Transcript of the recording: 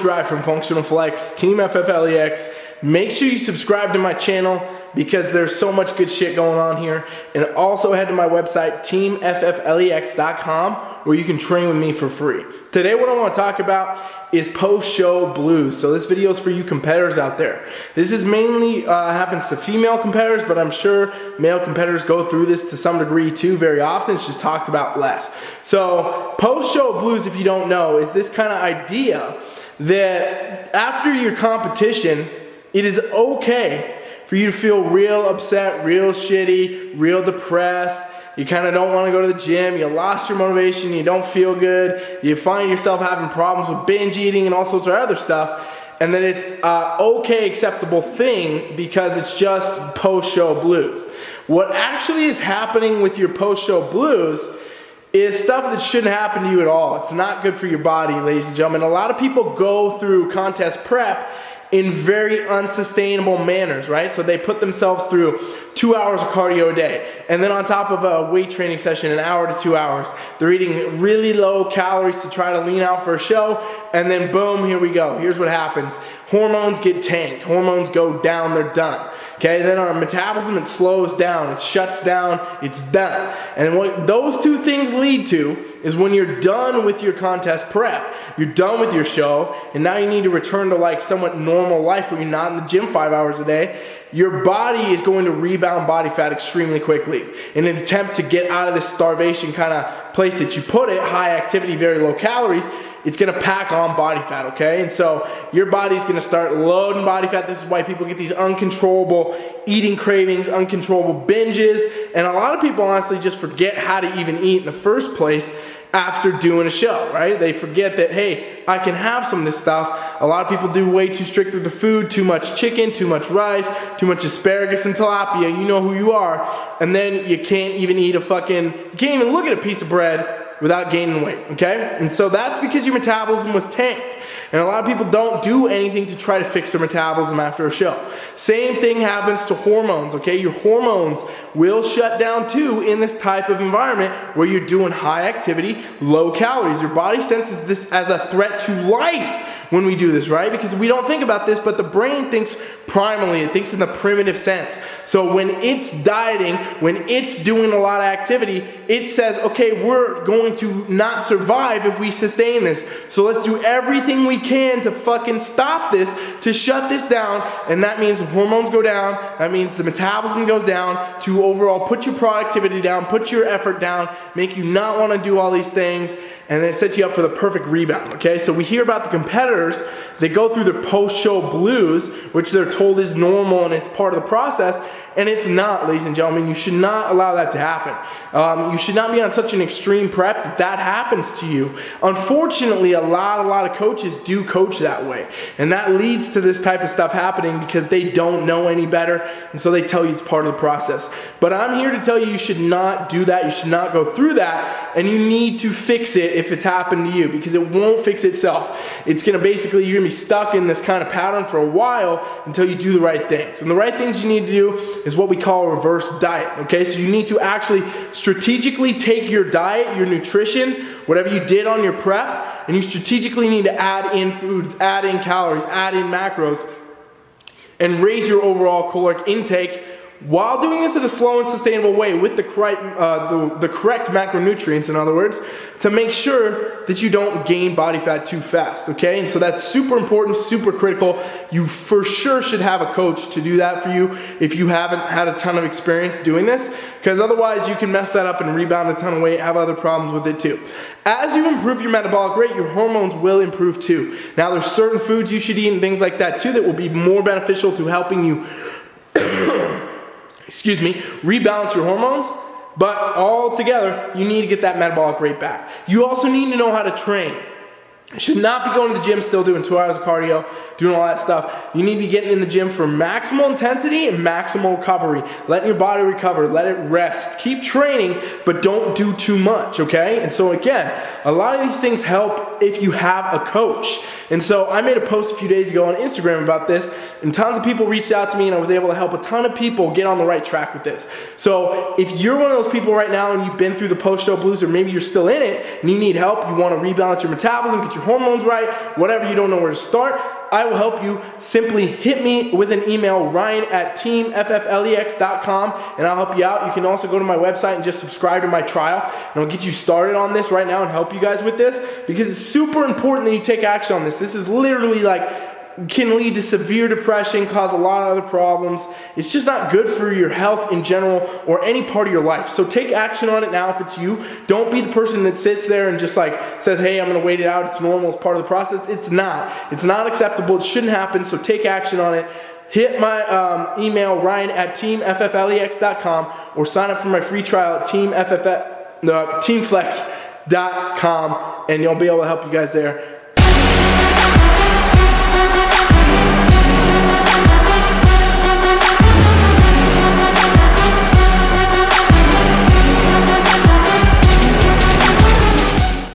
Coach Rye from Functional Flex, Team FFLEX. Make sure you subscribe to my channel because there's so much good shit going on here. And also head to my website, teamfflex.com, where you can train with me for free. Today what I want to talk about is post-show blues. So this video is for you competitors out there. This is mainly happens to female competitors, but I'm sure male competitors go through this to some degree too very often. It's just talked about less. So post-show blues, if you don't know, is this kind of idea that after your competition, it is okay for you to feel real upset, real shitty, real depressed. You kind of don't want to go to the gym, you lost your motivation, you don't feel good, you find yourself having problems with binge eating and all sorts of other stuff, and then it's okay, acceptable thing because it's just post-show blues. What actually is happening with your post-show blues is stuff that shouldn't happen to you at all. It's not good for your body, ladies and gentlemen. A lot of people go through contest prep in very unsustainable manners, right? So they put themselves through 2 hours of cardio a day, and then on top of a weight training session, an hour to 2 hours, they're eating really low calories to try to lean out for a show, and then boom, here we go. Here's what happens. Hormones get tanked. Hormones go down, they're done. Okay, then our metabolism, it slows down, it shuts down, it's done. And what those two things lead to is when you're done with your contest prep, you're done with your show, and now you need to return to like somewhat normal life where you're not in the gym 5 hours a day, your body is going to rebound body fat extremely quickly in an attempt to get out of this starvation kind of place that you put it, high activity, very low calories. It's gonna pack on body fat, okay? And so your body's gonna start loading body fat. This is why people get these uncontrollable eating cravings, uncontrollable binges, and a lot of people honestly just forget how to even eat in the first place after doing a show, right? They forget that, hey, I can have some of this stuff. A lot of people do way too strict with the food, too much chicken, too much rice, too much asparagus and tilapia, you know who you are, and then you can't even eat you can't even look at a piece of bread without gaining weight, okay? And so that's because your metabolism was tanked. And a lot of people don't do anything to try to fix their metabolism after a show. Same thing happens to hormones, okay? Your hormones will shut down too in this type of environment where you're doing high activity, low calories. Your body senses this as a threat to life when we do this, right? Because we don't think about this, but the brain thinks primarily, it thinks in the primitive sense. So when it's dieting, when it's doing a lot of activity, it says, okay, we're going to not survive if we sustain this. So let's do everything we can to fucking stop this, to shut this down, and that means hormones go down, that means the metabolism goes down, to overall put your productivity down, put your effort down, make you not want to do all these things, and then it sets you up for the perfect rebound, okay? So we hear about the competitors that go through their post-show blues, which they're told is normal and it's part of the process, and it's not, ladies and gentlemen. You should not allow that to happen. You should not be on such an extreme prep that that happens to you. Unfortunately, a lot of coaches do coach that way, and that leads to this type of stuff happening because they don't know any better, and so they tell you it's part of the process. But I'm here to tell you, you should not do that. You should not go through that, and you need to fix it if it's happened to you, because it won't fix itself. It's gonna basically, you're gonna be stuck in this kind of pattern for a while until you do the right things. And the right things you need to do is what we call a reverse diet, okay? So you need to actually strategically take your diet, your nutrition, whatever you did on your prep, and you strategically need to add in foods, add in calories, add in macros, and raise your overall caloric intake while doing this in a slow and sustainable way with the correct macronutrients, in other words, to make sure that you don't gain body fat too fast, okay? And so that's super important, super critical. You for sure should have a coach to do that for you if you haven't had a ton of experience doing this, because otherwise you can mess that up and rebound a ton of weight, have other problems with it too. As you improve your metabolic rate, your hormones will improve too. Now there's certain foods you should eat and things like that too that will be more beneficial to helping you rebalance your hormones, but all together, you need to get that metabolic rate back. You also need to know how to train. You should not be going to the gym still doing 2 hours of cardio, doing all that stuff. You need to be getting in the gym for maximal intensity and maximal recovery. Letting your body recover, let it rest. Keep training, but don't do too much, okay? And so again, a lot of these things help if you have a coach. And so I made a post a few days ago on Instagram about this, and tons of people reached out to me, and I was able to help a ton of people get on the right track with this. So if you're one of those people right now and you've been through the post-show blues, or maybe you're still in it and you need help, you want to rebalance your metabolism, get your your hormones right, whatever you don't know where to start, I will help you. Simply hit me with an email, ryan@teamfflex.com, and I'll help you out. You can also go to my website and just subscribe to my trial, and I'll get you started on this right now and help you guys with this, because it's super important that you take action on this. This is literally can lead to severe depression, cause a lot of other problems. It's just not good for your health in general or any part of your life. So take action on it now if it's you. Don't be the person that sits there and just says, hey, I'm gonna wait it out, it's normal, it's part of the process. It's not acceptable, it shouldn't happen, so take action on it. Hit my email, ryan@teamfflex.com, or sign up for my free trial at teamflex.com, and you'll be able to help you guys there.